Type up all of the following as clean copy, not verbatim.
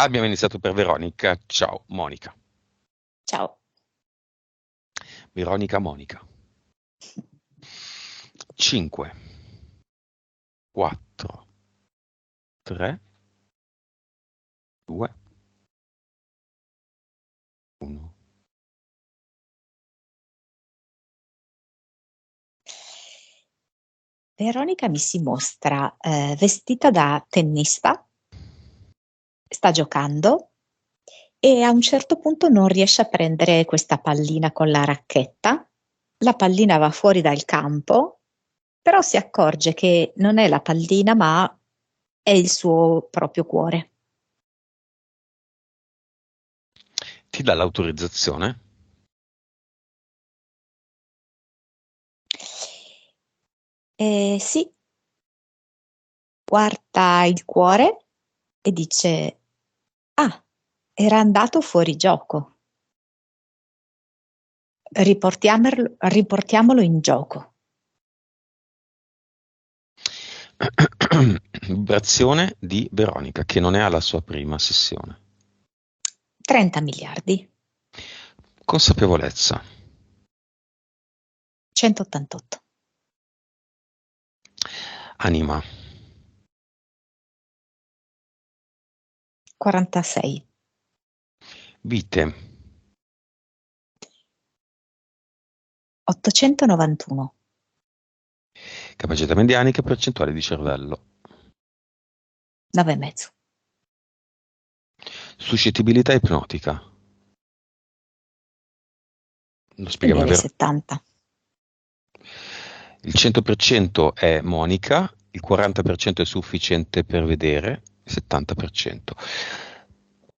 Abbiamo iniziato per Veronica. Ciao, Monica. Ciao. Veronica Monica. 5, 4, 3, 2, 1. Veronica mi si mostra vestita da tennista, sta giocando e a un certo punto non riesce a prendere questa pallina con la racchetta. La pallina va fuori dal campo, però si accorge che non è la pallina, ma è il suo proprio cuore. Ti dà l'autorizzazione? Sì, guarda il cuore e dice: Ah, era andato fuori gioco. Riportiamolo in gioco. Vibrazione di Veronica, che non è alla sua prima sessione. 30 miliardi. Consapevolezza. 188. Anima. 46. Vite. 891. Capacità medianica, percentuale di cervello. 9,5. Suscettibilità ipnotica. Lo Io spieghiamo direi vero. 70. Il 100% è Monica, il 40% è sufficiente per vedere, il 70%.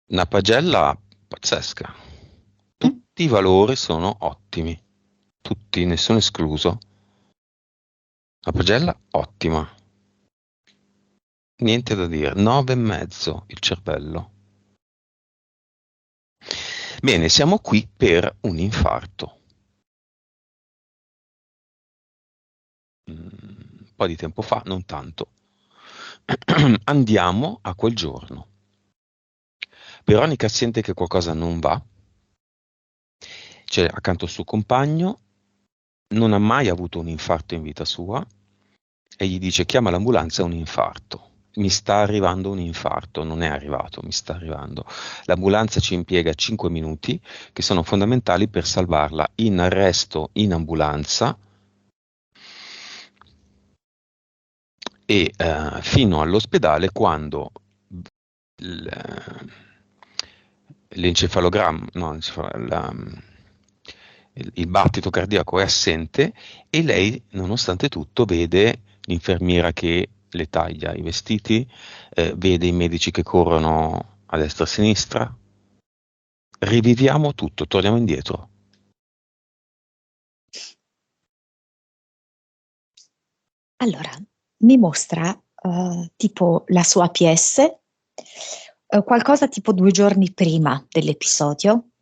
Una pagella pazzesca. Mm? Tutti i valori sono ottimi, tutti, nessuno escluso. Una pagella ottima. Niente da dire, 9,5 il cervello. Bene, siamo qui per un infarto. Un po' di tempo fa, non tanto. Andiamo a quel giorno. Veronica sente che qualcosa non va. C'è accanto al suo compagno, non ha mai avuto un infarto in vita sua e gli dice: chiama l'ambulanza, è un infarto. Mi sta arrivando un infarto, non è arrivato, mi sta arrivando. L'ambulanza ci impiega 5 minuti che sono fondamentali per salvarla in arresto in ambulanza e fino all'ospedale quando l'encefalogramma, no, il battito cardiaco è assente e lei, nonostante tutto, vede l'infermiera che le taglia i vestiti, vede i medici che corrono a destra e a sinistra. Riviviamo tutto, torniamo indietro. Allora, mi mostra tipo la sua PS, qualcosa tipo 2 giorni prima dell'episodio,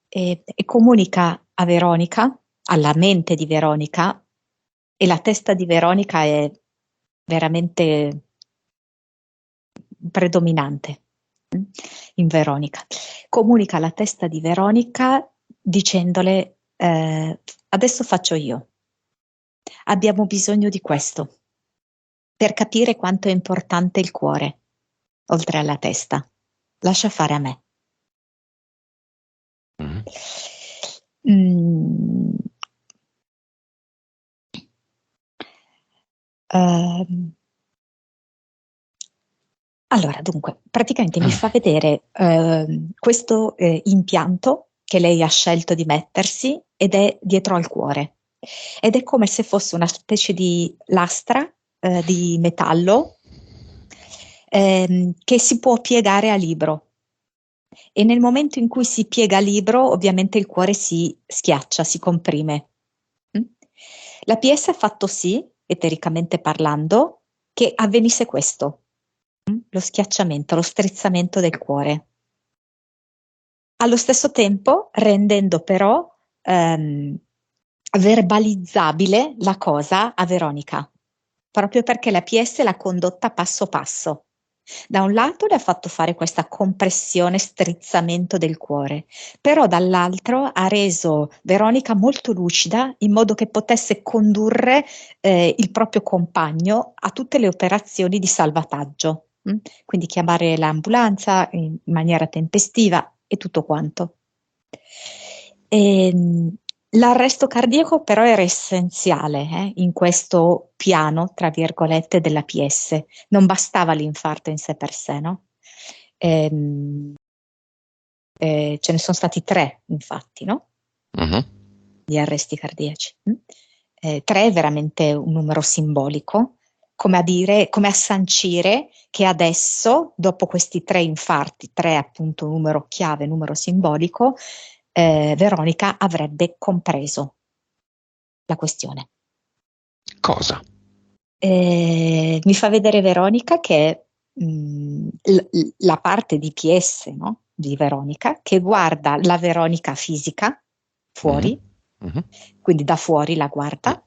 e comunica a Veronica, alla mente di Veronica, e la testa di Veronica è veramente predominante in Veronica. Comunica alla testa di Veronica dicendole: adesso faccio io. Abbiamo bisogno di questo per capire quanto è importante il cuore, oltre alla testa. Lascia fare a me. Mm. Mm. Allora, dunque, praticamente mi fa vedere questo impianto che lei ha scelto di mettersi ed è dietro al cuore. Ed è come se fosse una specie di lastra di metallo che si può piegare a libro. E nel momento in cui si piega a libro, ovviamente il cuore si schiaccia, si comprime. Mm? La PS ha fatto sì, etericamente parlando, che avvenisse questo. Lo schiacciamento, lo strizzamento del cuore. Allo stesso tempo rendendo però verbalizzabile la cosa a Veronica, proprio perché la PS l'ha condotta passo passo. Da un lato le ha fatto fare questa compressione, strizzamento del cuore, però dall'altro ha reso Veronica molto lucida in modo che potesse condurre il proprio compagno a tutte le operazioni di salvataggio, quindi chiamare l'ambulanza in maniera tempestiva e tutto quanto. L'arresto cardiaco però era essenziale in questo piano, tra virgolette, della PS. Non bastava l'infarto in sé per sé, no? Ce ne sono stati 3, infatti, no? Mhm. Di arresti cardiaci. 3 è veramente un numero simbolico, come a dire, come a sancire che adesso, dopo questi 3 infarti, 3 appunto numero chiave, numero simbolico, Veronica avrebbe compreso la questione. Cosa? Mi fa vedere Veronica che è la parte di PS, no? Di Veronica, che guarda la Veronica fisica fuori, Mhm. quindi da fuori la guarda.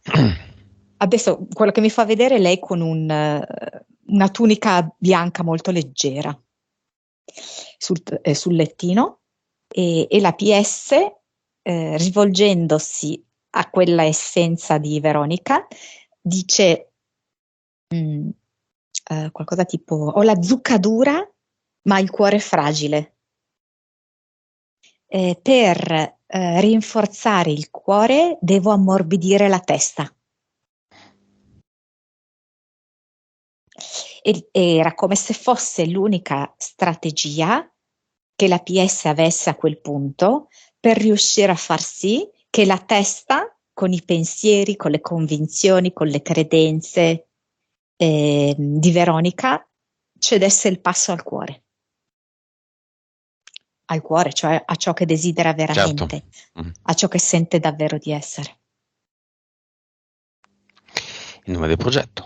Adesso quello che mi fa vedere è lei con una tunica bianca molto leggera sul lettino e la PS, rivolgendosi a quella essenza di Veronica, dice qualcosa tipo: ho la zucca dura, ma il cuore fragile. Per rinforzare il cuore devo ammorbidire la testa. Era come se fosse l'unica strategia che la PS avesse a quel punto per riuscire a far sì che la testa, con i pensieri, con le convinzioni, con le credenze di Veronica, cedesse il passo al cuore, cioè a ciò che desidera Certo. veramente, Mhm. a ciò che sente davvero di essere. Il nome del progetto.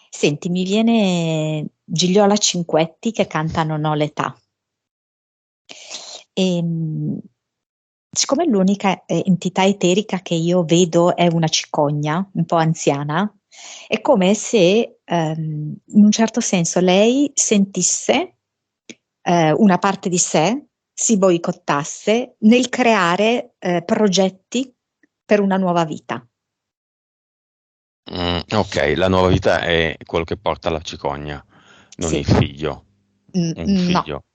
Senti, mi viene Gigliola Cinquetti che canta Non ho l'età. Siccome l'unica entità eterica che io vedo è una cicogna, un po' anziana, è come se in un certo senso lei sentisse una parte di sé, si boicottasse nel creare progetti per una nuova vita. Ok, la nuova vita è quello che porta la cicogna, non il Sì. figlio. Un No, figlio,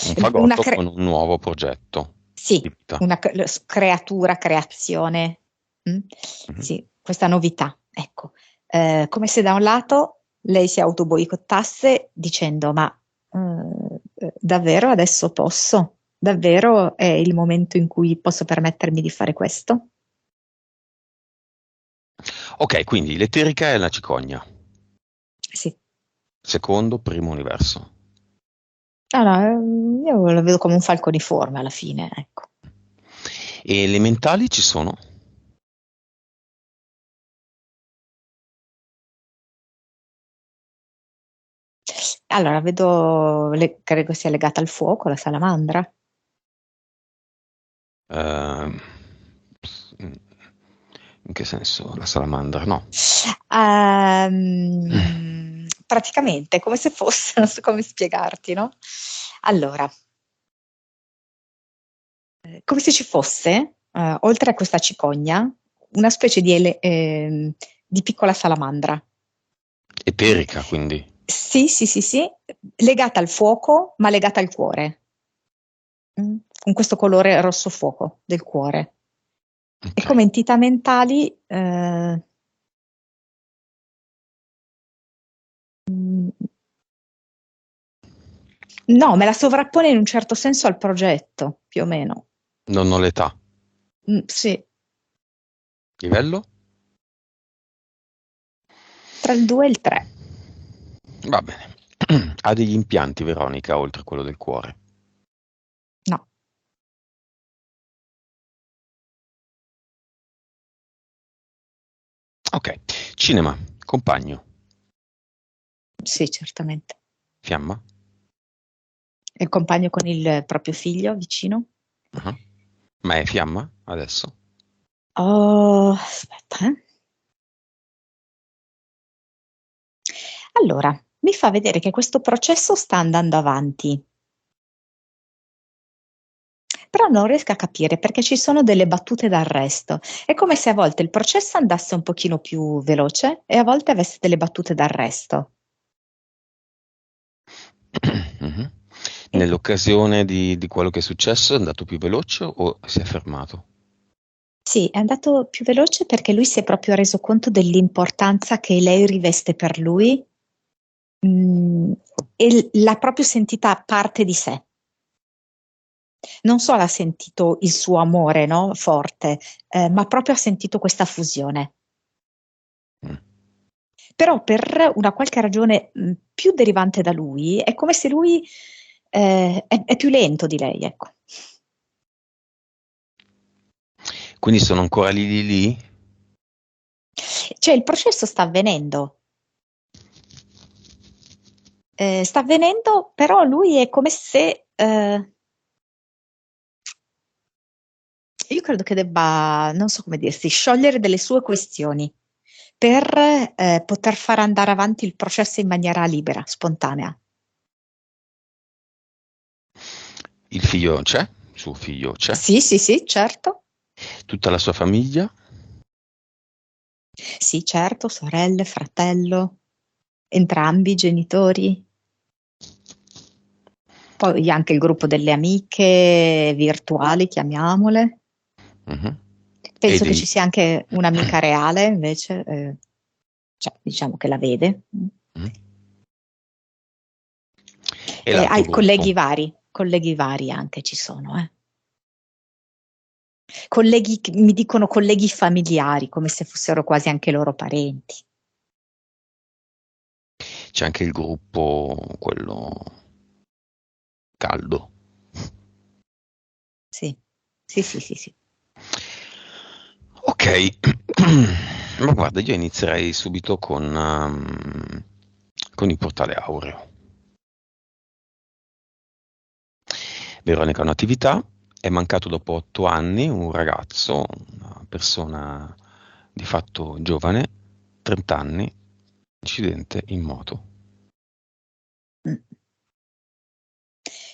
un una fagotto con un nuovo progetto di sì, vita. una creatura, creazione, Mhm. sì, questa novità, ecco. Come se da un lato lei si autoboicottasse dicendo: ma davvero adesso posso? Davvero è il momento in cui posso permettermi di fare questo? Ok, quindi l'eterica è la cicogna, Sì. secondo, primo universo. Allora, io lo vedo come un falconiforme alla fine, ecco. E elementali ci sono? Allora, vedo, credo sia legata al fuoco, la salamandra. Ehm, in che senso? La salamandra? No. Praticamente, come se fosse, non so come spiegarti, no? Allora, come se ci fosse, oltre a questa cicogna, una specie di piccola salamandra. Eterica, quindi. Sì, sì, sì, sì, legata al fuoco, ma legata al cuore, con questo colore rosso fuoco del cuore. E Ok. come entità mentali, no, me la sovrappone in un certo senso al progetto, più o meno. Non ho l'età. Sì, Livello? tra il 2 e il 3. Va bene. Ha degli impianti, Veronica, oltre a quello del cuore. No, Ok. Cinema, compagno, sì, certamente. fiamma. E il compagno con il proprio figlio vicino? Ah. Ma è fiamma adesso? Oh, aspetta, Allora, mi fa vedere che questo processo sta andando avanti, però non riesco a capire perché ci sono delle battute d'arresto. È come se a volte il processo andasse un pochino più veloce e a volte avesse delle battute d'arresto. Mhm. E Nell'occasione di quello che è successo è andato più veloce o si è fermato? sì, è andato più veloce perché lui si è proprio reso conto dell'importanza che lei riveste per lui, mm, e l'ha proprio sentita parte di sé. Non solo ha sentito il suo amore, no, forte, ma proprio ha sentito questa fusione. Mm. Però per una qualche ragione più derivante da lui, è come se lui è più lento di lei, ecco. Quindi sono ancora lì? Cioè il processo sta avvenendo, però lui è come se io credo che debba, non so come dirsi, sciogliere delle sue questioni per poter far andare avanti il processo in maniera libera, spontanea. Il figlio c'è? Suo figlio c'è? Sì, sì, sì, certo. Tutta la sua famiglia? Sì, certo, sorelle, fratello, entrambi i genitori. Poi anche il gruppo delle amiche virtuali, chiamiamole. Mhm. E Penso che dei... ci sia anche un'amica reale, invece, cioè, diciamo che la vede. Mhm. E l'altro Hai gruppo? colleghi vari anche ci sono, eh. Colleghi, mi dicono colleghi familiari, come se fossero quasi anche loro parenti. C'è anche il gruppo, quello caldo. Sì, sì, sì, sì, sì. Ok, ma guarda, io inizierei subito con il portale aureo. Veronica ha un'attività, è mancato dopo 8 anni un ragazzo, una persona di fatto giovane, 30 anni, incidente in moto. Mm.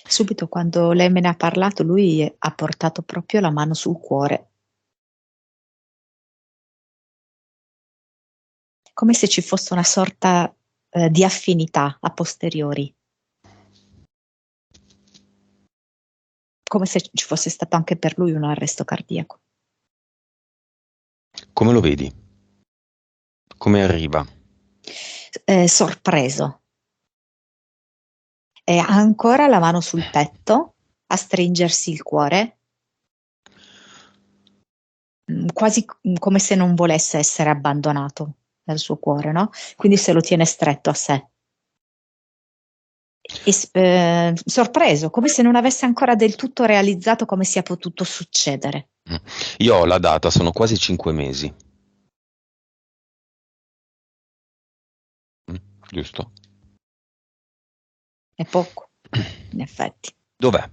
Subito quando lei me ne ha parlato, lui ha portato proprio la mano sul cuore, come se ci fosse una sorta, di affinità a posteriori, come se ci fosse stato anche per lui un arresto cardiaco. Come lo vedi? Come arriva? Sorpreso. E ha ancora la mano sul petto a stringersi il cuore, quasi come se non volesse essere abbandonato dal suo cuore, no? Quindi se lo tiene stretto a sé. E sorpreso, come se non avesse ancora del tutto realizzato come sia potuto succedere. Mm. Io ho la data, sono quasi 5 mesi. Mm, giusto? È poco, in effetti. Dov'è?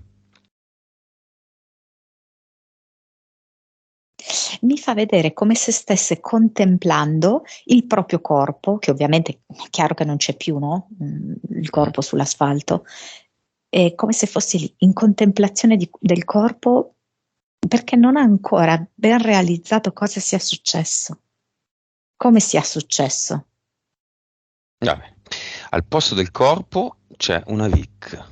Mi fa vedere come se stesse contemplando il proprio corpo, che ovviamente è chiaro che non c'è più, no? Il Mm. corpo sull'asfalto, è come se fosse lì in contemplazione del corpo perché non ha ancora ben realizzato cosa sia successo, come sia successo. Vabbè. Al posto del corpo c'è una Vic.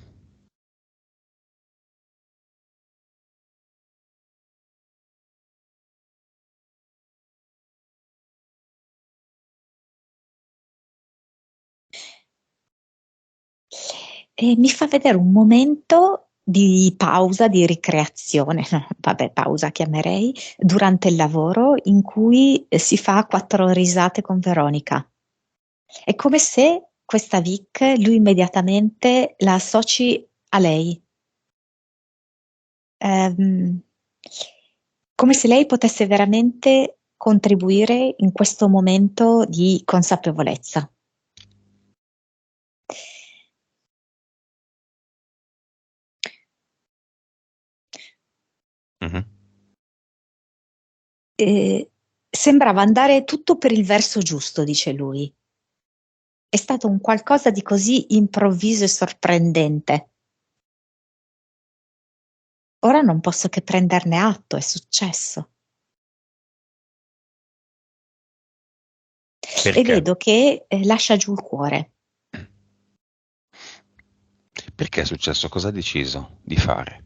E mi fa vedere un momento di pausa, di ricreazione, no, vabbè, pausa chiamerei, durante il lavoro in cui si fa quattro risate con Veronica. È come se questa Vic lui immediatamente la associ a lei. Ehm, Come se lei potesse veramente contribuire in questo momento di consapevolezza. Mhm. Sembrava andare tutto per il verso giusto, dice lui. È stato un qualcosa di così improvviso e sorprendente. Ora non posso che prenderne atto, è successo. E Perché? vedo che lascia giù il cuore. Perché è successo? Cosa ha deciso di fare?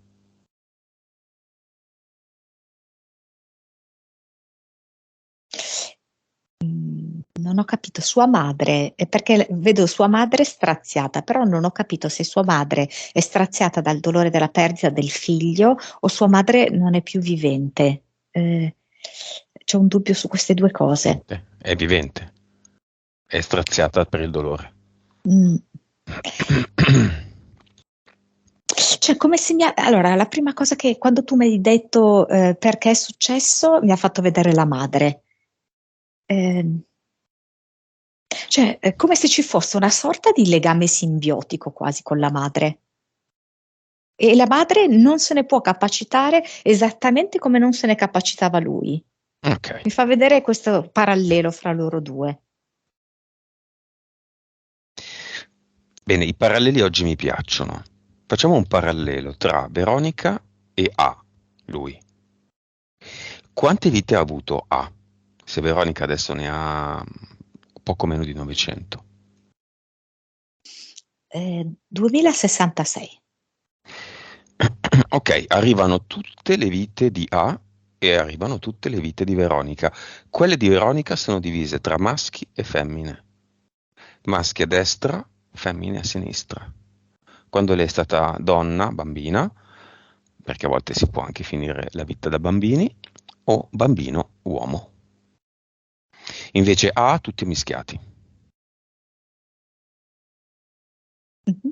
Non ho capito, sua madre, perché vedo sua madre straziata, però non ho capito se sua madre è straziata dal dolore della perdita del figlio o sua madre non è più vivente. C'ho un dubbio su queste due cose. È vivente, è straziata per il dolore. Mm. Cioè, come se allora, la prima cosa che quando tu mi hai detto perché è successo, mi ha fatto vedere la madre. Cioè, è come se ci fosse una sorta di legame simbiotico quasi con la madre. E la madre non se ne può capacitare esattamente come non se ne capacitava lui. Ok. Mi fa vedere questo parallelo fra loro due. Bene, i paralleli oggi mi piacciono. Facciamo un parallelo tra Veronica e A, lui. Quante vite ha avuto A? Se Veronica adesso ne ha poco meno di 900. 2066. Ok, arrivano tutte le vite di A e arrivano tutte le vite di Veronica. Quelle di Veronica sono divise tra maschi e femmine. Maschi a destra, femmine a sinistra. Quando lei è stata donna, bambina, perché a volte si può anche finire la vita da bambini, o bambino, uomo. Invece A, tutti mischiati. Mhm.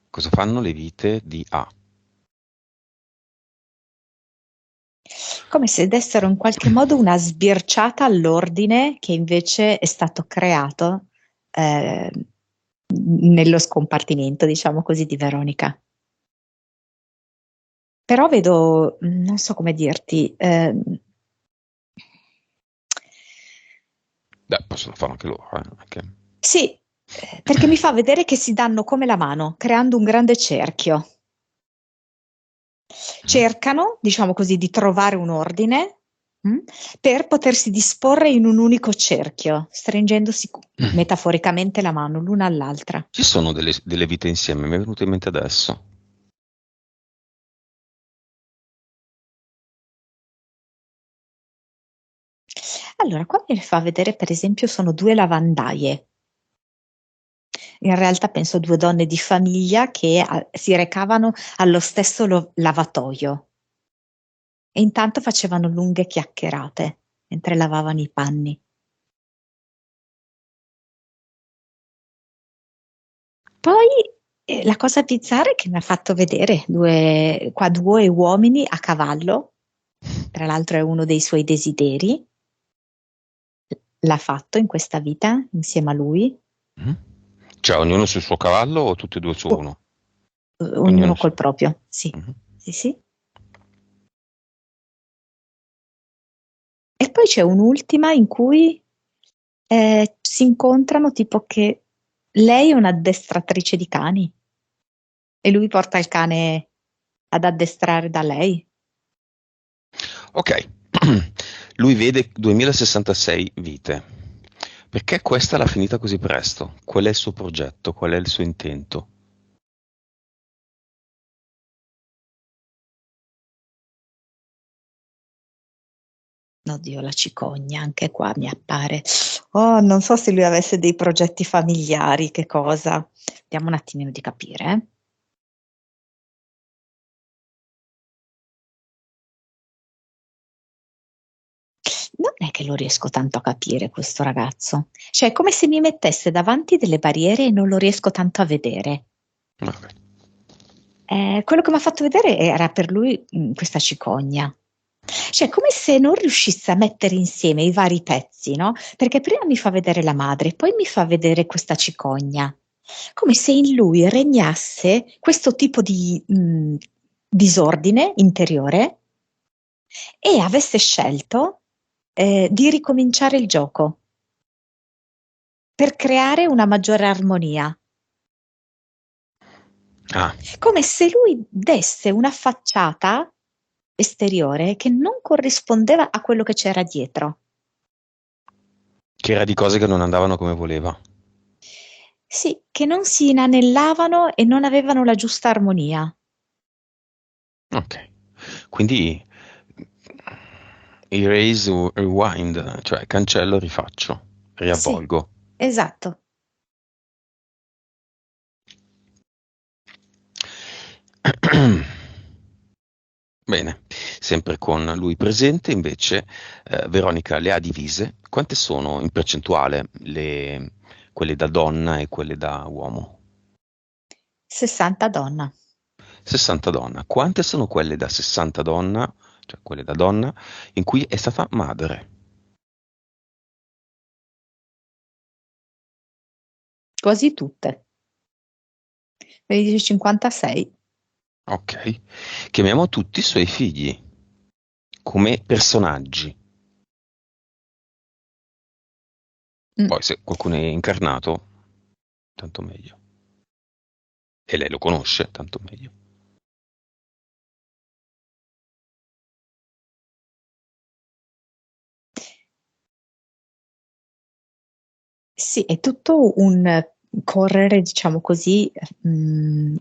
Cosa fanno le vite di A? Come se dessero in qualche modo una sbirciata all'ordine che invece è stato creato eh, nello scompartimento, diciamo così, di Veronica. Però vedo, non so come dirti, Beh, possono farlo anche loro, sì, perché mi fa vedere che si danno come la mano, creando un grande cerchio. Cercano, diciamo così, di trovare un ordine, mm, per potersi disporre in un unico cerchio, stringendosi metaforicamente la mano l'una all'altra. Ci sono delle vite insieme, mi è venuto in mente adesso. Allora, qua mi fa vedere, per esempio, sono due lavandaie. In realtà penso due donne di famiglia che si recavano allo stesso lavatoio e intanto facevano lunghe chiacchierate mentre lavavano i panni. Poi la cosa bizzarra è che mi ha fatto vedere due uomini a cavallo, tra l'altro è uno dei suoi desideri, l'ha fatto in questa vita insieme a lui, Mm? Cioè, ognuno sul suo cavallo o tutti e due su o- uno? Ognuno ognuno su... col proprio, sì, Mhm. sì, sì. E poi c'è un'ultima in cui si incontrano tipo che lei è un'addestratrice di cani e lui porta il cane ad addestrare da lei. Ok, lui vede 2066 vite. Perché questa l'ha finita così presto? Qual è il suo progetto? Qual è il suo intento? Oddio, la cicogna, anche qua mi appare. Oh, non so se lui avesse dei progetti familiari, che cosa. Vediamo un attimino di capire. Non è che lo riesco tanto a capire questo ragazzo. Cioè, è come se mi mettesse davanti delle barriere e non lo riesco tanto a vedere. Vabbè. Quello che mi ha fatto vedere era per lui questa cicogna. Cioè, come se non riuscisse a mettere insieme i vari pezzi, no? Perché prima mi fa vedere la madre, poi mi fa vedere questa cicogna. Come se in lui regnasse questo tipo di disordine interiore e avesse scelto di ricominciare il gioco per creare una maggiore armonia. Ah, Come se lui desse una facciata esteriore che non corrispondeva a quello che c'era dietro. che era di cose che non andavano come voleva. Sì, che non si inanellavano e non avevano la giusta armonia. Ok. Quindi erase o rewind, cioè cancello, rifaccio, Sì, riavvolgo. esatto. Bene, sempre con lui presente, invece, Veronica le ha divise. Quante sono in percentuale quelle da donna e quelle da uomo? 60 donna. 60 donna. Quante sono quelle da 60 donna, cioè quelle da donna, in cui è stata madre? Quasi tutte. Ne dici 56. Ok. Chiamiamo tutti i suoi figli come personaggi. Mm. Poi se qualcuno è incarnato, tanto meglio. E lei lo conosce, tanto meglio. Sì, è tutto un correre, diciamo così,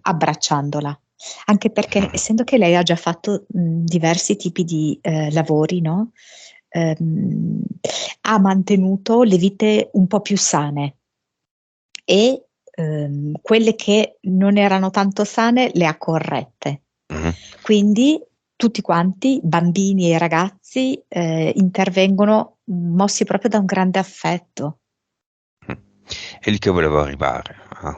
abbracciandola. Anche perché, essendo che lei ha già fatto diversi tipi di lavori, no? Ehm, Ha mantenuto le vite un po' più sane e quelle che non erano tanto sane le ha corrette. Mhm. Quindi tutti quanti, bambini e ragazzi, intervengono mossi proprio da un grande affetto. È lì che volevo arrivare, a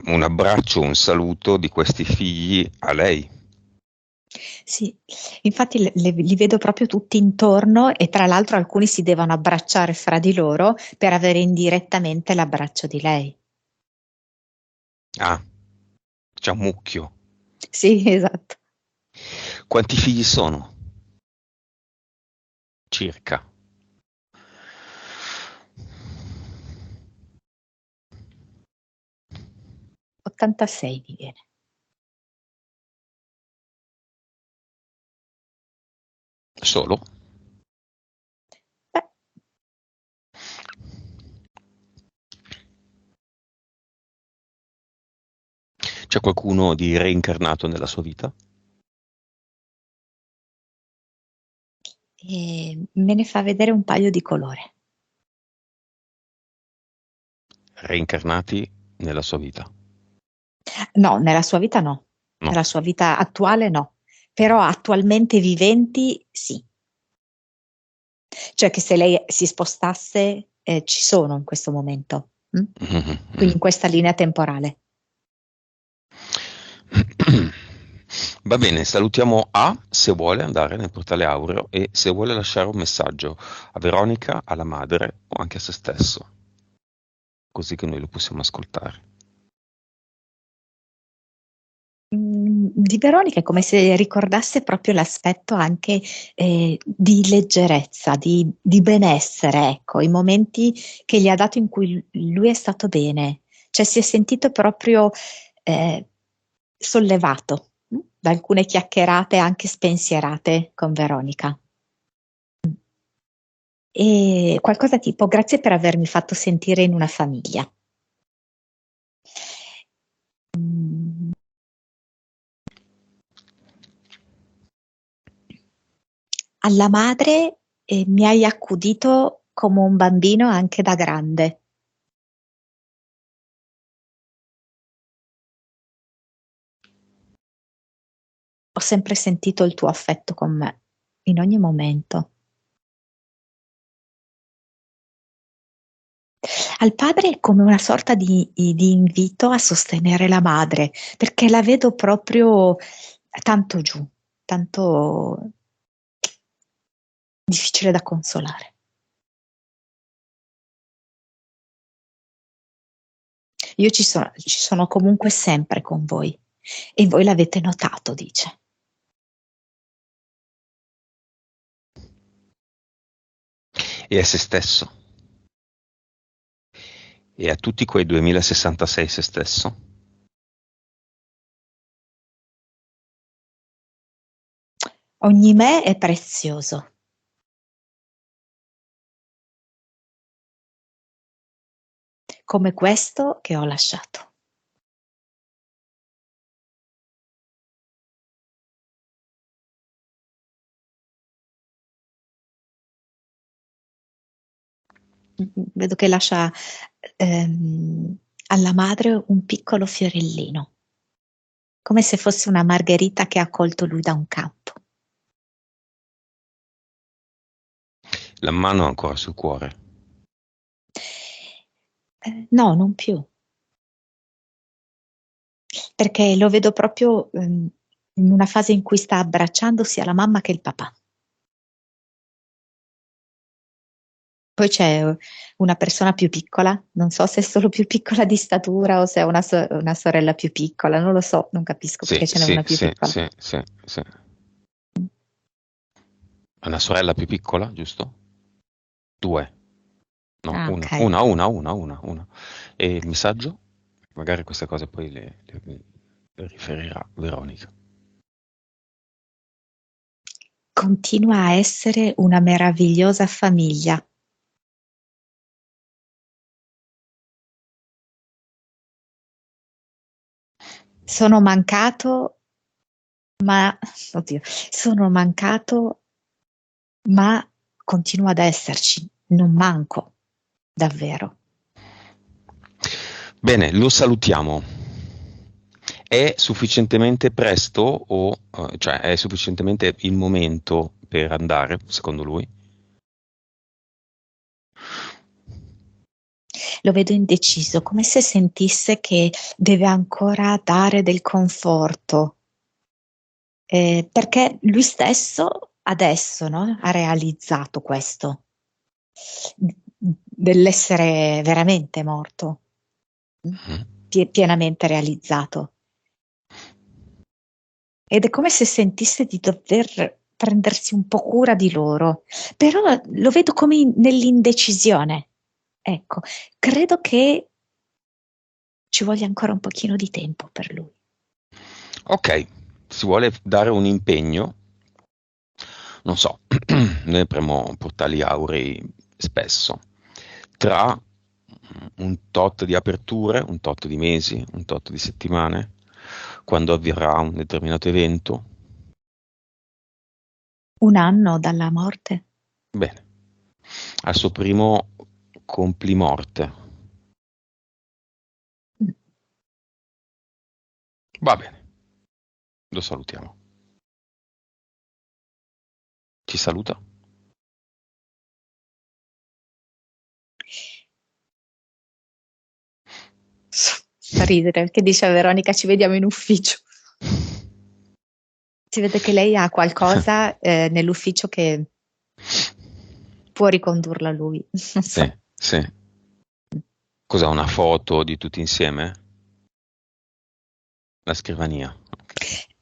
un abbraccio, un saluto di questi figli a lei. Sì, infatti li vedo proprio tutti intorno e tra l'altro alcuni si devono abbracciare fra di loro per avere indirettamente l'abbraccio di lei. Ah, c'è un mucchio. Sì, esatto. Quanti figli sono? Circa. 86 mi viene. Solo? Beh, C'è qualcuno di reincarnato nella sua vita? me ne fa vedere un paio di colore. Reincarnati nella sua vita? No, nella sua vita no, No. nella sua vita attuale no, però attualmente viventi sì. Cioè che se lei si spostasse, ci sono in questo momento, Mhm, quindi mhm. in questa linea temporale. Va bene, salutiamo A se vuole andare nel portale aureo e se vuole lasciare un messaggio a Veronica, alla madre o anche a se stesso, così che noi lo possiamo ascoltare. Di Veronica è come se ricordasse proprio l'aspetto anche di leggerezza, di benessere, ecco, i momenti che gli ha dato in cui lui è stato bene, cioè si è sentito proprio eh, sollevato da alcune chiacchierate anche spensierate con Veronica. E qualcosa tipo, grazie per avermi fatto sentire in una famiglia. Mm, Alla madre mi hai accudito come un bambino anche da grande. Ho sempre sentito il tuo affetto con me, in ogni momento. Al padre è come una sorta di invito a sostenere la madre, perché la vedo proprio tanto giù, tanto difficile da consolare. Io ci sono comunque sempre con voi, E voi l'avete notato, dice. E a se stesso. E a tutti quei 2066 se stesso. Ogni me è prezioso. Come questo che ho lasciato. Vedo che lascia alla madre un piccolo fiorellino, come se fosse una margherita che ha colto lui da un campo. La mano ancora sul cuore. No, non più. Perché lo vedo proprio in una fase in cui sta abbracciando sia la mamma che il papà. Poi c'è una persona più piccola, non so se è solo più piccola di statura o se è una sorella più piccola, non lo so, non capisco Sì, perché ce n'è sì, una più sì, piccola. sì, sì, sì. Una sorella più piccola, giusto? 2. No, Ah, una. ok. Una. E il messaggio? Magari queste cose poi le riferirà Veronica. Continua a essere una meravigliosa famiglia. Sono mancato, sono mancato, ma continuo ad esserci, non manco, davvero. Bene, lo salutiamo. È sufficientemente presto o cioè è sufficientemente il momento per andare, secondo lui? Lo vedo indeciso, come se sentisse che deve ancora dare del conforto, perché lui stesso adesso, no, ha realizzato questo, dell'essere veramente morto, pienamente realizzato. Ed è come se sentisse di dover prendersi un po' cura di loro, però lo vedo come nell'indecisione. Ecco, credo che ci voglia ancora un pochino di tempo per lui. Ok, si vuole dare un impegno, non so, noi apriamo portali aurei spesso, tra un tot di aperture, un tot di mesi, un tot di settimane, quando avverrà un determinato evento. Un anno dalla morte? Bene, al suo primo complimorte. Mm. Va bene, lo salutiamo. Ci saluta? Fa ridere perché dice a Veronica ci vediamo in ufficio. Si vede che lei ha qualcosa nell'ufficio che può ricondurla a lui. Non Sì, so. sì. Cos'è, una foto di tutti insieme? La scrivania, ok.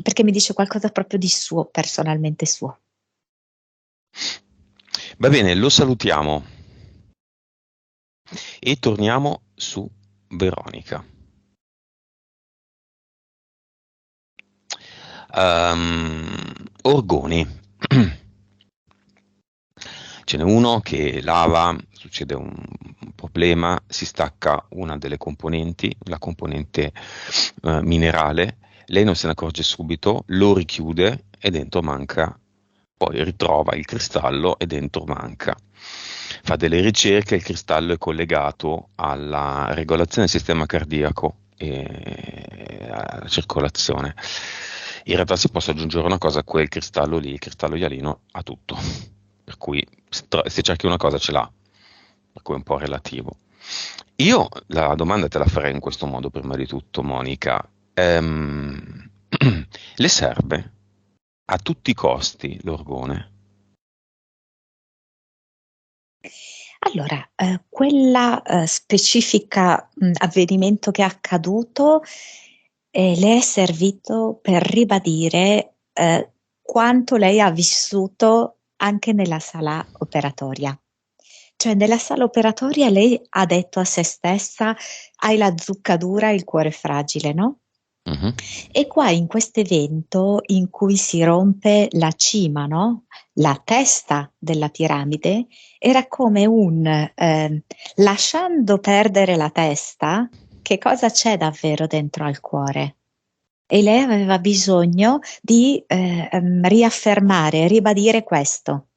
Perché mi dice qualcosa proprio di suo, personalmente suo. Va bene, lo salutiamo e torniamo su Veronica. Orgoni. Ce n'è uno che lava, succede un problema, si stacca una delle componenti, la componente minerale, lei non se ne accorge subito, lo richiude e dentro manca, poi ritrova il cristallo e dentro manca. Fa delle ricerche, il cristallo è collegato alla regolazione del sistema cardiaco e alla circolazione. In realtà si può aggiungere una cosa a quel cristallo lì, il cristallo ialino ha tutto, per cui se cerchi una cosa ce l'ha, per cui è un po' relativo. Io la domanda te la farei in questo modo prima di tutto, Monica. Le serve a tutti i costi l'orgone? Allora, quella specifica avvenimento che è accaduto e le è servito per ribadire quanto lei ha vissuto anche nella sala operatoria. Cioè, nella sala operatoria lei ha detto a se stessa: hai la zucca dura e il cuore fragile, no? Mhm. E qua in questo evento in cui si rompe la cima, no? La testa della piramide, era come lasciando perdere la testa, che cosa c'è davvero dentro al cuore? E lei aveva bisogno di riaffermare, ribadire questo.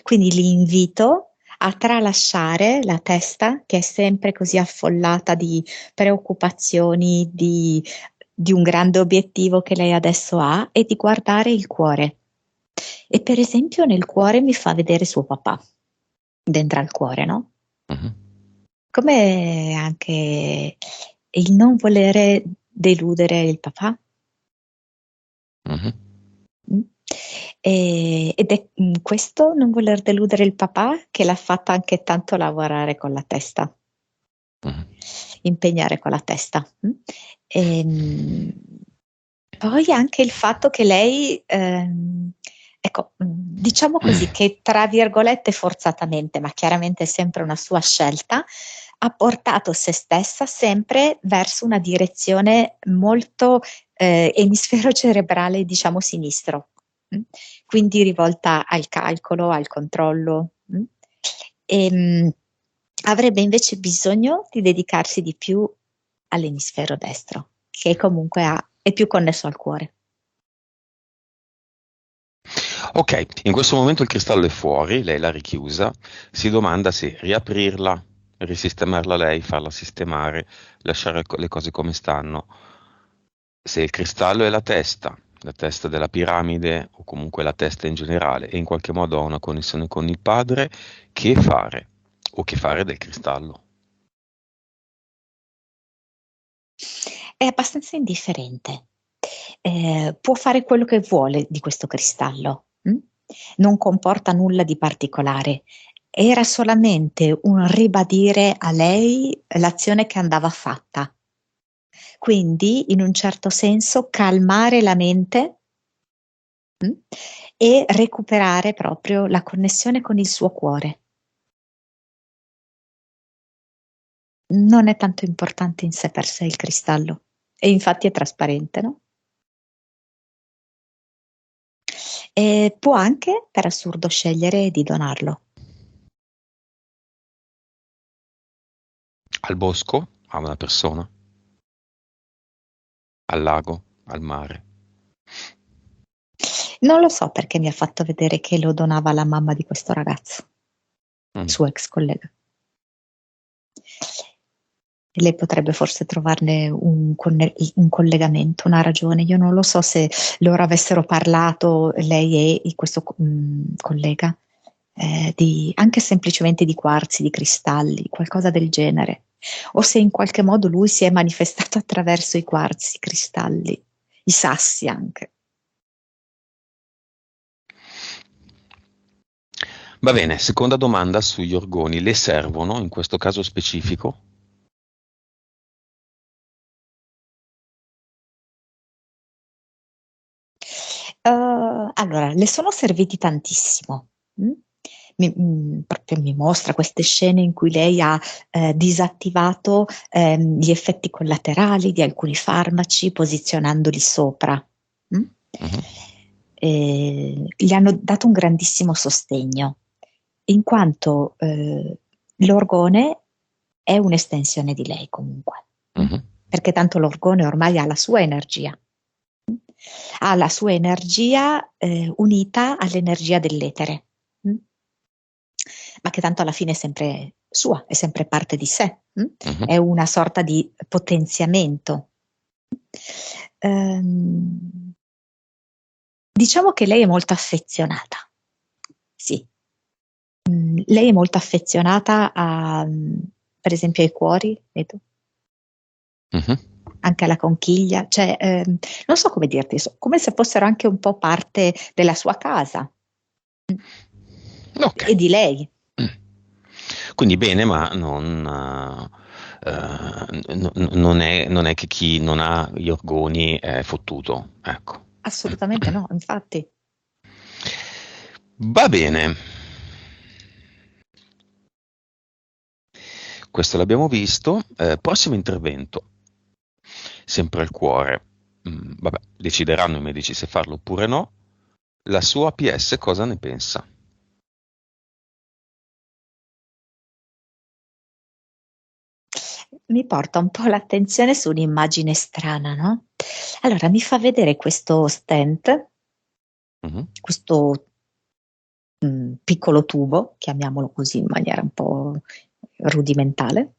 Quindi l'invito a tralasciare la testa, che è sempre così affollata di preoccupazioni, di un grande obiettivo che lei adesso ha, e di guardare il cuore. E per esempio nel cuore mi fa vedere suo papà, dentro al cuore, no? Mhm. Come anche il non volere deludere il papà. Mhm. Mm. Ed è questo non voler deludere il papà che l'ha fatta anche tanto lavorare con la testa, Mhm. impegnare con la testa. Ehm, Poi anche il fatto che lei, ecco, diciamo così, che tra virgolette forzatamente, ma chiaramente è sempre una sua scelta, ha portato se stessa sempre verso una direzione molto emisfero cerebrale, diciamo, sinistro, mm? Quindi rivolta al calcolo, al controllo. Avrebbe invece bisogno di dedicarsi di più all'emisfero destro, che comunque è più connesso al cuore. Ok, in questo momento il cristallo è fuori, lei l'ha richiusa, si domanda se riaprirla, risistemarla lei, farla sistemare, lasciare le cose come stanno. Se il cristallo è la testa della piramide o comunque la testa in generale e in qualche modo ha una connessione con il padre, che fare? O che fare del cristallo? È abbastanza indifferente. Può fare quello che vuole di questo cristallo. Non comporta nulla di particolare. Era solamente un ribadire a lei l'azione che andava fatta. Quindi, in un certo senso, calmare la mente, mh, e recuperare proprio la connessione con il suo cuore. Non è tanto importante in sé per sé il cristallo, e infatti è trasparente, no? E può anche, per assurdo, scegliere di donarlo. Al bosco? A una persona? Al lago? Al mare? Non lo so perché mi ha fatto vedere che lo donava alla mamma di questo ragazzo, Mm. suo ex collega. E lei potrebbe forse trovarne un collegamento, una ragione. Io non lo so se loro avessero parlato, lei e questo collega, anche semplicemente di quarzi, di cristalli, qualcosa del genere. O se in qualche modo lui si è manifestato attraverso i quarzi, i cristalli, i sassi anche. Va bene, seconda domanda sugli orgoni. Le servono in questo caso specifico? Allora, le sono serviti tantissimo. mm? Proprio mi mostra queste scene in cui lei ha disattivato gli effetti collaterali di alcuni farmaci posizionandoli sopra. mm? Mhm. Gli hanno dato un grandissimo sostegno, in quanto l'orgone è un'estensione di lei comunque, Mhm. perché tanto l'orgone ormai ha la sua energia. Ha la sua energia unita all'energia dell'etere, ma che tanto alla fine è sempre sua, è sempre parte di sé, Mhm. è una sorta di potenziamento. Ehm, diciamo che lei è molto affezionata, sì. Lei è molto affezionata per esempio ai cuori, vedo, Mhm. anche alla conchiglia, cioè non so come dirti, come se fossero anche un po' parte della sua casa Ok. e di lei. Mm. Quindi bene, ma non è che chi non ha gli orgoni è fottuto, ecco. Assolutamente no, infatti. Va bene. Questo l'abbiamo visto. Prossimo intervento. Sempre al cuore. Vabbè, decideranno i medici se farlo oppure no. La sua PS cosa ne pensa? Mi porta un po' l'attenzione su un'immagine strana, no? Allora, mi fa vedere questo stent, Mhm. questo piccolo tubo, chiamiamolo così in maniera un po' rudimentale,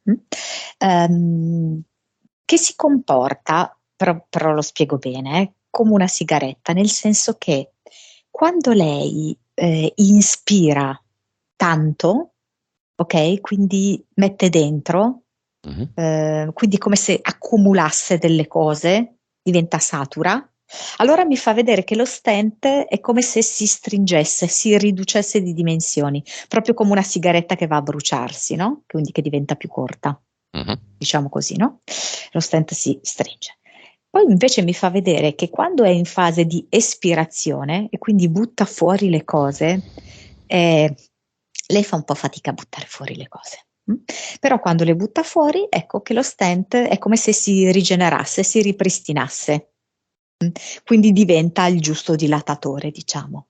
che si comporta, però lo spiego bene, come una sigaretta, nel senso che quando lei inspira tanto, ok, quindi mette dentro, Mhm. quindi come se accumulasse delle cose, diventa satura. Allora mi fa vedere che lo stent è come se si stringesse, si riducesse di dimensioni, proprio come una sigaretta che va a bruciarsi, no? Quindi che diventa più corta, Mhm. diciamo così, no? Lo stent si stringe. Poi invece mi fa vedere che quando è in fase di espirazione e quindi butta fuori le cose, lei fa un po' fatica a buttare fuori le cose. Però quando le butta fuori, ecco che lo stent è come se si rigenerasse, si ripristinasse. Quindi diventa il giusto dilatatore, diciamo.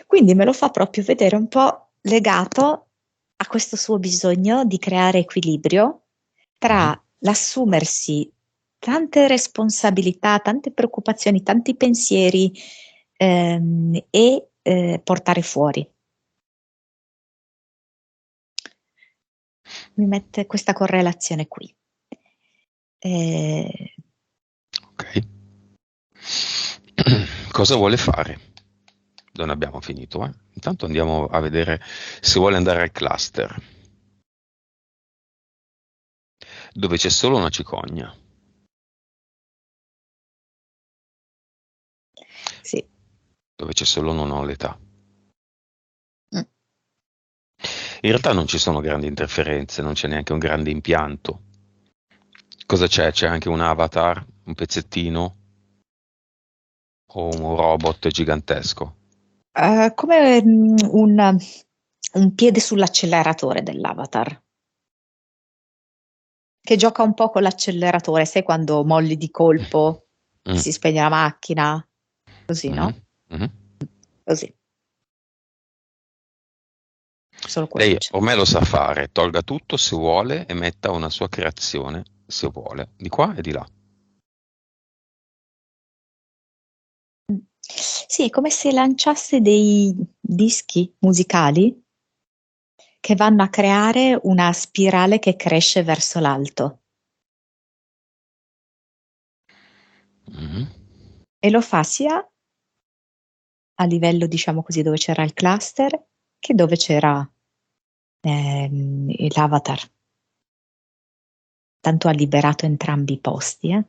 Quindi me lo fa proprio vedere un po' legato a questo suo bisogno di creare equilibrio tra Mhm. l'assumersi tante responsabilità, tante preoccupazioni, tanti pensieri e portare fuori. Mi mette questa correlazione qui. Eh, Ok. Cosa vuole fare? Non abbiamo finito, eh? Intanto andiamo a vedere se vuole andare al cluster, dove c'è solo una cicogna. sì. Dove c'è solo non ho l'età. Mm. In realtà non ci sono grandi interferenze, non c'è neanche un grande impianto. Cosa c'è? C'è anche un avatar, un pezzettino o un robot gigantesco? Come un piede sull'acceleratore dell'avatar, che gioca un po' con l'acceleratore, sai quando molli di colpo e Mm. si spegne la macchina, così, Mhm. no? Mhm. Così, solo quello Lei c'è. ormai lo sa fare, tolga tutto se vuole e metta una sua creazione se vuole, di qua e di là. Sì, è come se lanciasse dei dischi musicali che vanno a creare una spirale che cresce verso l'alto Mhm. e lo fa sia a livello, diciamo così, dove c'era il cluster che dove c'era l'avatar. Tanto ha liberato entrambi i posti, eh.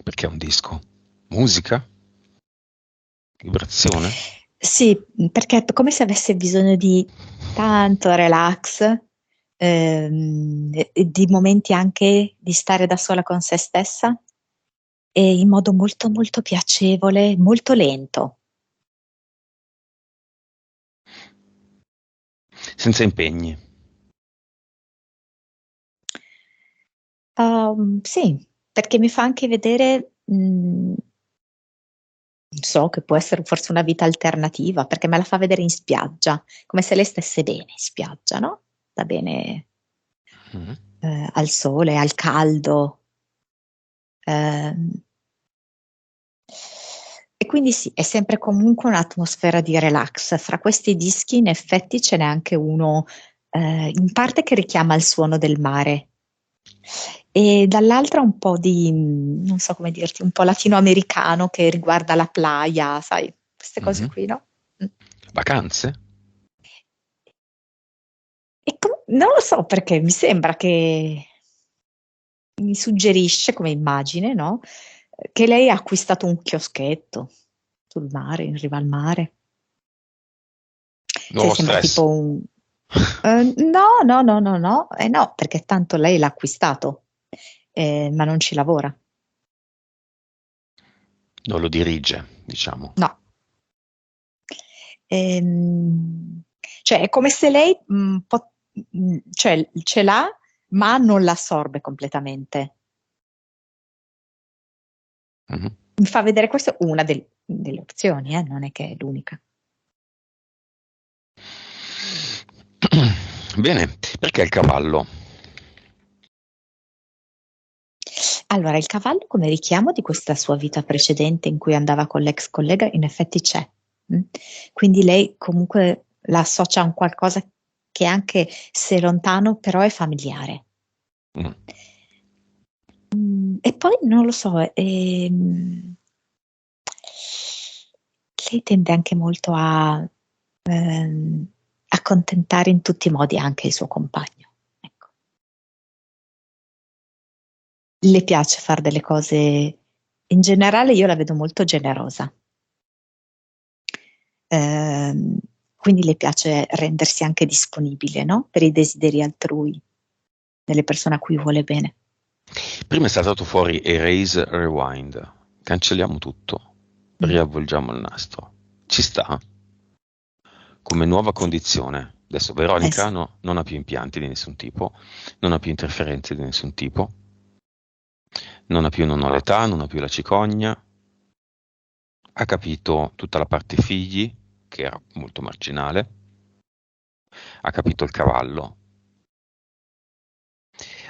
Perché è un disco? Musica? Vibrazione? Sì, perché è come se avesse bisogno di tanto relax, e di momenti anche di stare da sola con se stessa e in modo molto molto piacevole, molto lento. Senza impegni. Sì, perché mi fa anche vedere, so che può essere forse una vita alternativa, perché me la fa vedere in spiaggia, come se lei stesse bene in spiaggia, no? Sta bene Mhm. al sole, al caldo. ehm, e quindi sì, è sempre comunque un'atmosfera di relax. Fra questi dischi, in effetti, ce n'è anche uno in parte che richiama il suono del mare e dall'altra un po' di, non so come dirti, un po' latinoamericano che riguarda la playa, sai, queste cose Mhm. qui, no? Mm. Vacanze? Non lo so perché mi sembra che mi suggerisce come immagine, no? Che lei ha acquistato un chioschetto sul mare, in riva al mare. Nuovo sembra stress. tipo un... no, no, no, no, no, no, perché tanto lei l'ha acquistato, ma non ci lavora. Non lo dirige, diciamo. No. Cioè è come se lei cioè, ce l'ha, ma non l'assorbe completamente. Mhm. Mi fa vedere questa una delle opzioni, non è che è l'unica. Bene, perché il cavallo? Allora, il cavallo come richiamo di questa sua vita precedente in cui andava con l'ex collega, in effetti c'è. Mm? Quindi lei comunque la associa a un qualcosa che anche se è lontano, però è familiare. Mm. E poi non lo so, lei tende anche molto a accontentare in tutti i modi anche il suo compagno. Ecco. Le piace fare delle cose, in generale io la vedo molto generosa. Ehm, quindi le piace rendersi anche disponibile, no? Per i desideri altrui, delle persone a cui vuole bene. Prima è saltato fuori Erase Rewind. Cancelliamo tutto, Mm. riavvolgiamo il nastro. Ci sta? Come nuova Sì. condizione. Adesso Veronica Sì. non ha più impianti di nessun tipo, non ha più interferenze di nessun tipo, non ha l'età, non ha più la cicogna, ha capito tutta la parte figli, che era molto marginale, ha capito il cavallo,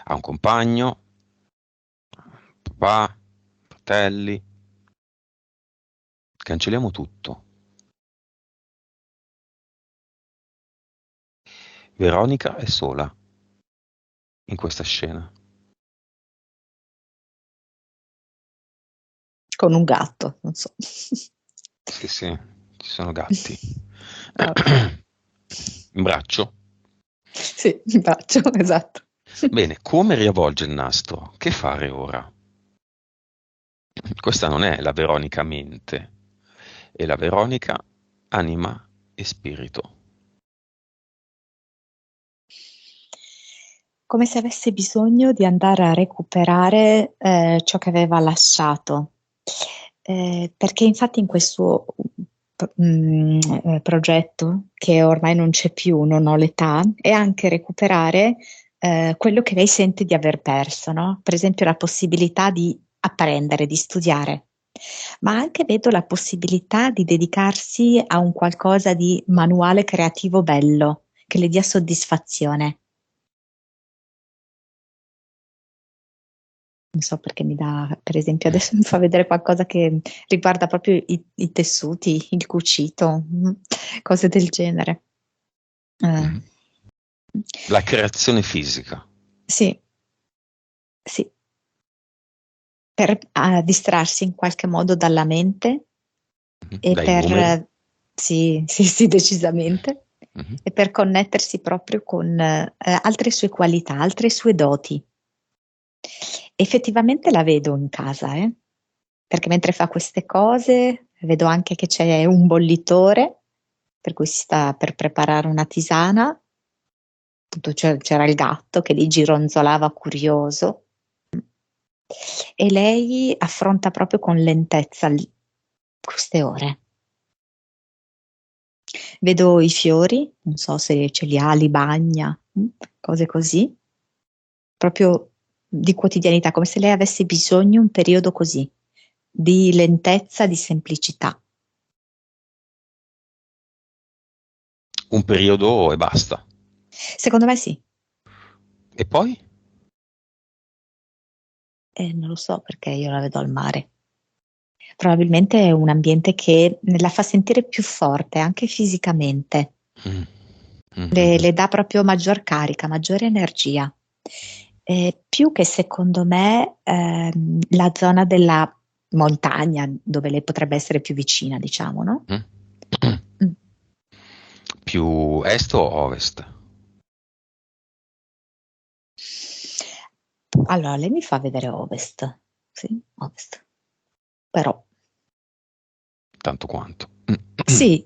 ha un compagno, papà, fratelli, cancelliamo tutto. Veronica è sola in questa scena. Con un gatto, non so. Sì, sì, ci sono gatti. Vabbè. In braccio. Sì, in braccio, esatto. Bene, come riavvolge il nastro? Che fare ora? Questa non è la Veronica mente, è la Veronica anima e spirito. Come se avesse bisogno di andare a recuperare ciò che aveva lasciato. Perché infatti in questo progetto, che ormai non c'è più, non ho l'età, è anche recuperare quello che lei sente di aver perso, no? Per esempio la possibilità di apprendere, di studiare, ma anche vedo la possibilità di dedicarsi a un qualcosa di manuale creativo bello, che le dia soddisfazione. Non so perché mi dà, per esempio, adesso mi fa vedere qualcosa che riguarda proprio i tessuti, il cucito, cose del genere. Eh, Mhm. La creazione fisica. sì, sì, per distrarsi in qualche modo dalla mente Mhm. e Dai numeri. sì, sì, sì, decisamente, Mhm. e per connettersi proprio con altre sue qualità, altre sue doti. Effettivamente la vedo in casa, perché mentre fa queste cose vedo anche che c'è un bollitore, per cui si sta per preparare una tisana, appunto c'era il gatto che lì gironzolava curioso e lei affronta proprio con lentezza queste ore. Vedo i fiori, non so se ce li ha, li bagna, cose così, proprio di quotidianità, come se lei avesse bisogno un periodo così, di lentezza, di semplicità. Un periodo e basta. Secondo me sì. E poi? Non lo so perché io la vedo al mare. Probabilmente è un ambiente che la fa sentire più forte, anche fisicamente. Mm. Mhm. Le dà proprio maggior carica, maggiore energia. Più che secondo me la zona della montagna, dove lei potrebbe essere più vicina, diciamo, no? Mm. Mm. Più est o ovest? Allora, lei mi fa vedere ovest. Sì, ovest. Però, Tanto quanto. sì,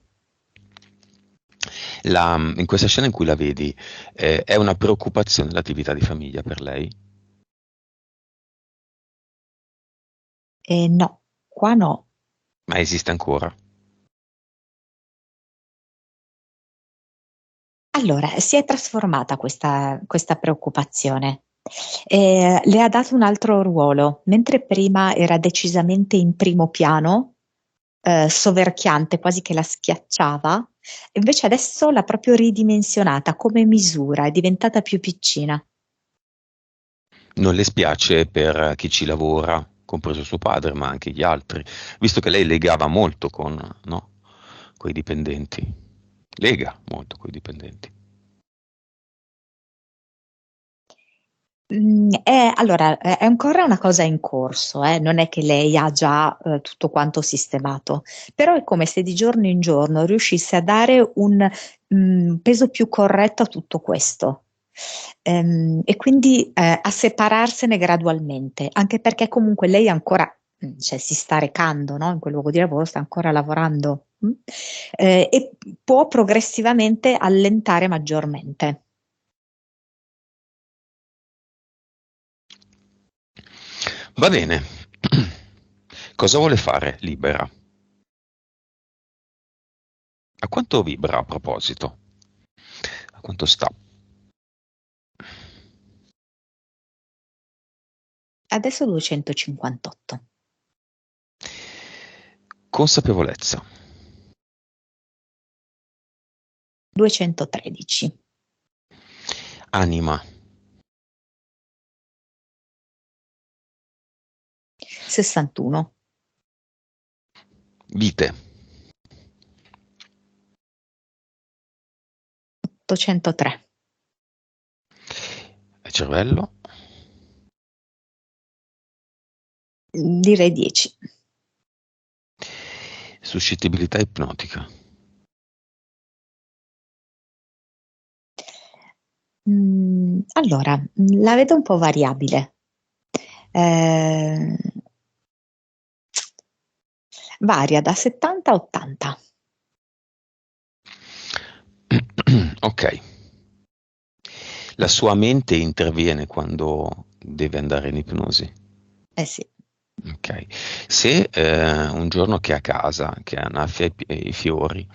In questa scena in cui la vedi, è una preoccupazione l'attività di famiglia per lei? No, qua no. Ma esiste ancora? Allora, si è trasformata questa preoccupazione. Le ha dato un altro ruolo, mentre prima era decisamente in primo piano, soverchiante, quasi che la schiacciava, invece adesso l'ha proprio ridimensionata come misura, è diventata più piccina. Non le spiace per chi ci lavora, compreso suo padre, ma anche gli altri, visto che lei legava molto con, no, coi dipendenti. Lega molto coi dipendenti. Allora, è ancora una cosa in corso, non è che lei ha già tutto quanto sistemato, però è come se di giorno in giorno riuscisse a dare un peso più corretto a tutto questo. E quindi a separarsene gradualmente, anche perché comunque lei ancora, cioè, si sta recando, no? In quel luogo di lavoro, sta ancora lavorando, e può progressivamente allentare maggiormente. Va bene. Cosa vuole fare Libera? A quanto vibra a proposito? A quanto sta? Adesso 258. Consapevolezza. 213. Anima. 61. Vite. 803. Cervello. Direi 10. Suscettibilità ipnotica. Allora, la vedo un po' variabile. Eh, Varia da 70 a 80. Ok. La sua mente interviene quando deve andare in ipnosi. Eh sì. Ok. Se un giorno che è a casa, che annaffia i fiori,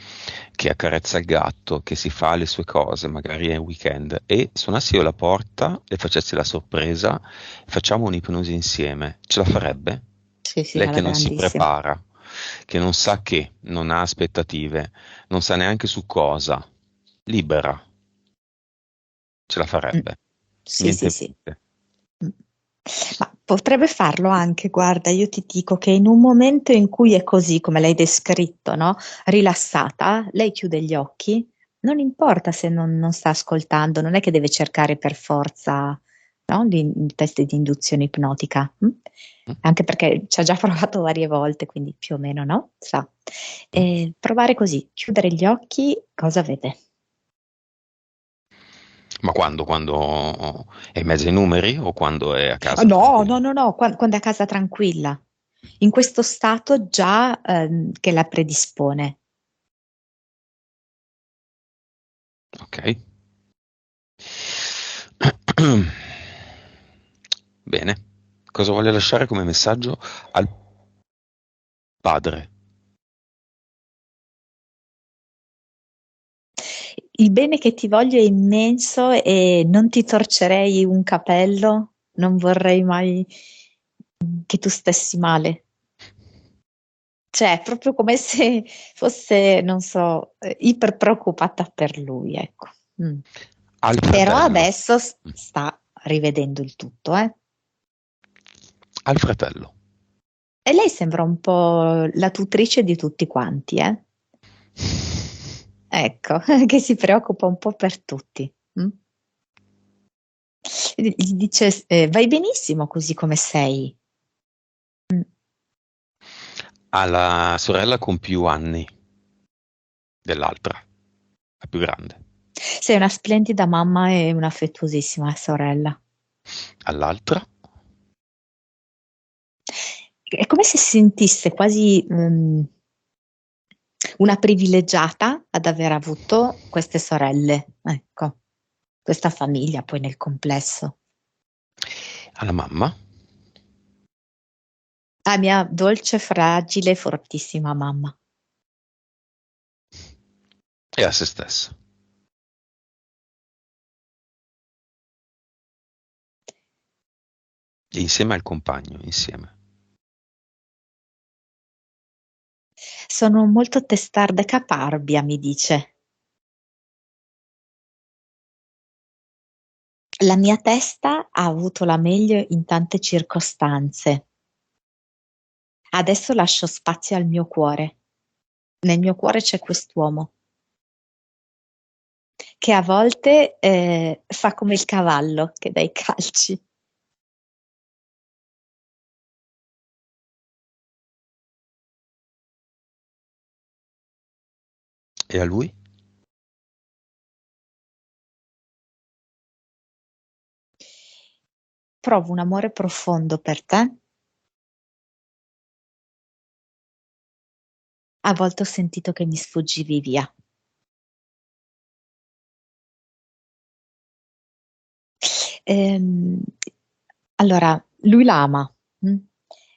che accarezza il gatto, che si fa le sue cose, magari è weekend, e suonassi io la porta, le facessi la sorpresa, facciamo un'ipnosi insieme, ce la farebbe? Sì, sì, Lei alla che non si grandissima. prepara, che non sa che, non ha aspettative, non sa neanche su cosa, libera, ce la Mm. farebbe. Sì, sì, Niente sì. mente. Mm. Ma potrebbe farlo anche, guarda, io ti dico che in un momento in cui è così, come l'hai descritto, no? Rilassata, lei chiude gli occhi, non importa se non sta ascoltando, non è che deve cercare per forza, no? Il test di induzione ipnotica, Mm? anche perché ci ha già provato varie volte, quindi più o meno, no? Sa. Mm? Provare così, chiudere gli occhi, cosa vede? Ma quando? Quando è in mezzo ai numeri o quando è a Ah, casa no, no, tranquillo? no, no, quando è a casa tranquilla, in questo stato già che la predispone. Ok. Bene. Cosa vuole lasciare come messaggio al padre? Il bene che ti voglio è immenso e non ti torcerei un capello, non vorrei mai che tu stessi male. Cioè, è proprio come se fosse, non so, iper preoccupata per lui, ecco. Mm. Al Però fratello. adesso sta rivedendo il tutto, eh. Al fratello. E lei sembra un po' la tutrice di tutti quanti, eh? Ecco, che si preoccupa un po' per tutti. Mm? Gli dice, vai benissimo così come sei. Mm. Alla sorella con più anni dell'altra, la più grande. Sei una splendida mamma e un'affettuosissima sorella. All'altra, È come se sentisse quasi una privilegiata ad aver avuto queste sorelle, ecco, questa famiglia poi nel complesso. Alla mamma La mia dolce, fragile, fortissima mamma. e a se stessa. E insieme al compagno, insieme. Sono molto testarda e caparbia, mi dice. La mia testa ha avuto la meglio in tante circostanze. Adesso lascio spazio al mio cuore. Nel mio cuore c'è quest'uomo che a volte fa come il cavallo che dà i calci. E a lui? Provo un amore profondo per te. A volte ho sentito che mi sfuggivi via. Ehm, allora, lui la ama,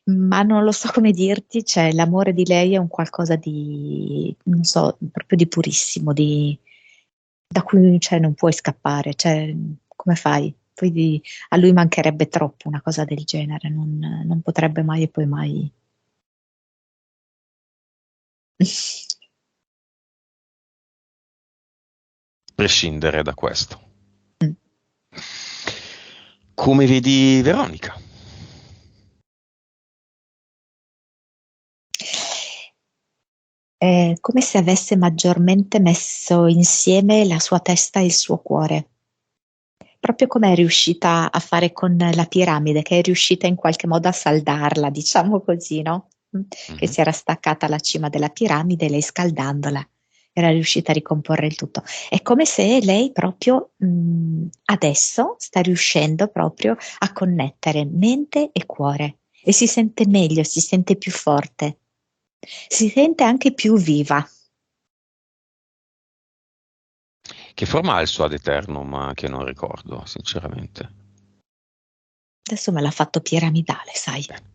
ma non lo so come dirti, cioè l'amore di lei è un qualcosa di, non so, proprio di purissimo, da cui cioè, non puoi scappare, cioè, come fai? A lui mancherebbe troppo una cosa del genere, non potrebbe mai e poi mai. Prescindere da questo. Mm. Come vedi Veronica? È come se avesse maggiormente messo insieme la sua testa e il suo cuore. Proprio come è riuscita a fare con la piramide, che è riuscita in qualche modo a saldarla, diciamo così, no? Che Mhm. si era staccata alla cima della piramide e lei scaldandola era riuscita a ricomporre il tutto. È come se lei proprio adesso sta riuscendo proprio a connettere mente e cuore e si sente meglio, si sente più forte, si sente anche più viva. Che forma ha il suo ad eternum che non ricordo, sinceramente. Adesso me l'ha fatto piramidale, sai? Bene.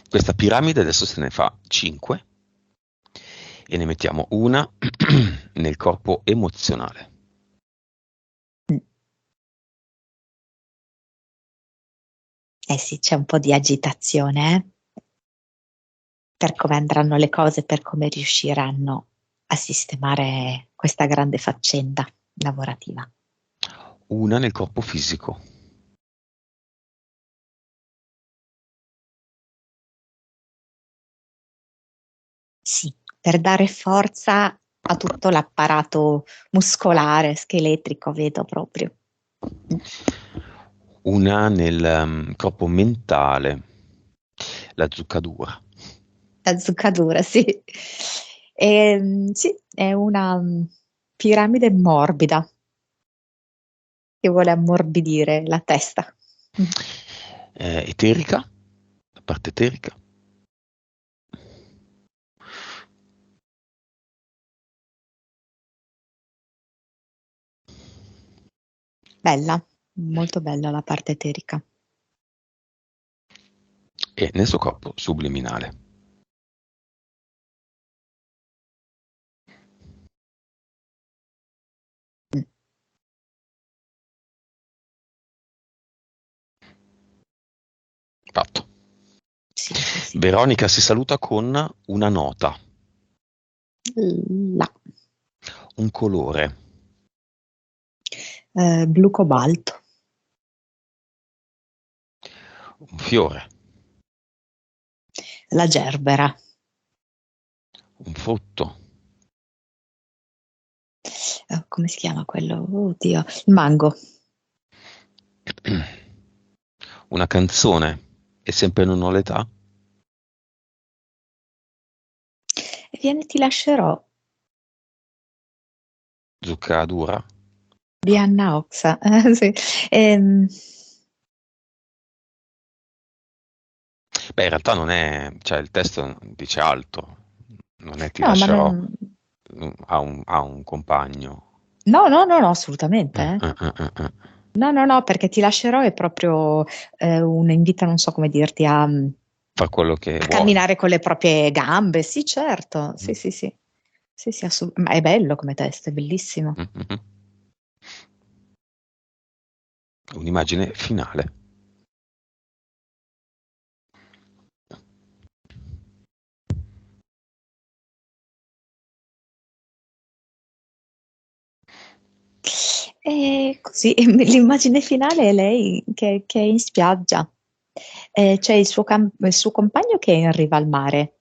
Questa piramide adesso se ne fa 5 e ne mettiamo una nel corpo emozionale. Mm. Eh sì, c'è un po' di agitazione, per come andranno le cose, per come riusciranno a sistemare questa grande faccenda lavorativa. Una nel corpo fisico. Sì, per dare forza a tutto l'apparato muscolare, scheletrico, vedo proprio. Mm. Una nel corpo mentale. La zuccadura. La zuccatura, sì. Sì, è una piramide morbida che vuole ammorbidire la testa. Mm. Eterica. La parte eterica. Bella, molto bella la parte eterica. E nel suo corpo subliminale. Mm. Fatto. Sì, sì, sì. Veronica si saluta con una nota, La un colore, blu cobalto, un fiore, la gerbera, un frutto, come si chiama quello? Oddio, il mango. una canzone. E sempre non ho l'età? E vieni, ti lascerò Zuccadura? di Anna Oxa. Sì. Beh, in realtà non è, cioè il testo dice altro, non è ti No, ma lascerò. ha un compagno. No, no, no, no, assolutamente. Eh. No, no, no, perché ti lascerò è proprio un invito, non so come dirti, Fa quello che a vuole. camminare con le proprie gambe. Sì, certo. Sì, sì, sì. Sì, sì, ma è bello come testo, è bellissimo. Mhm. Un'immagine finale. E così l'immagine finale è lei che è in spiaggia. C'è il suo compagno che è in riva al mare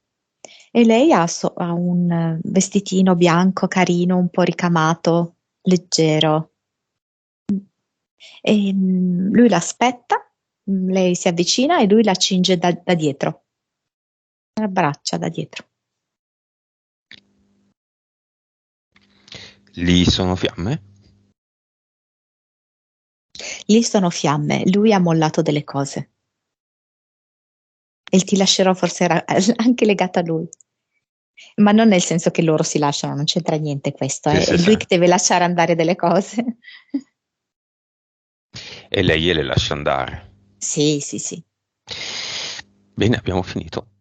e lei ha un vestitino bianco carino, un po' ricamato, leggero. E, lui l'aspetta, lei si avvicina e lui la cinge da dietro, la abbraccia da dietro. Lì sono fiamme? Lì sono fiamme, lui ha mollato delle cose e ti lascerò forse anche legata a lui. Ma non nel senso che loro si lasciano, non c'entra niente questo, Sì, sì, è sì. lui che deve lasciare andare delle cose. E lei gliele lascia andare. Sì, sì, sì. Bene, abbiamo finito.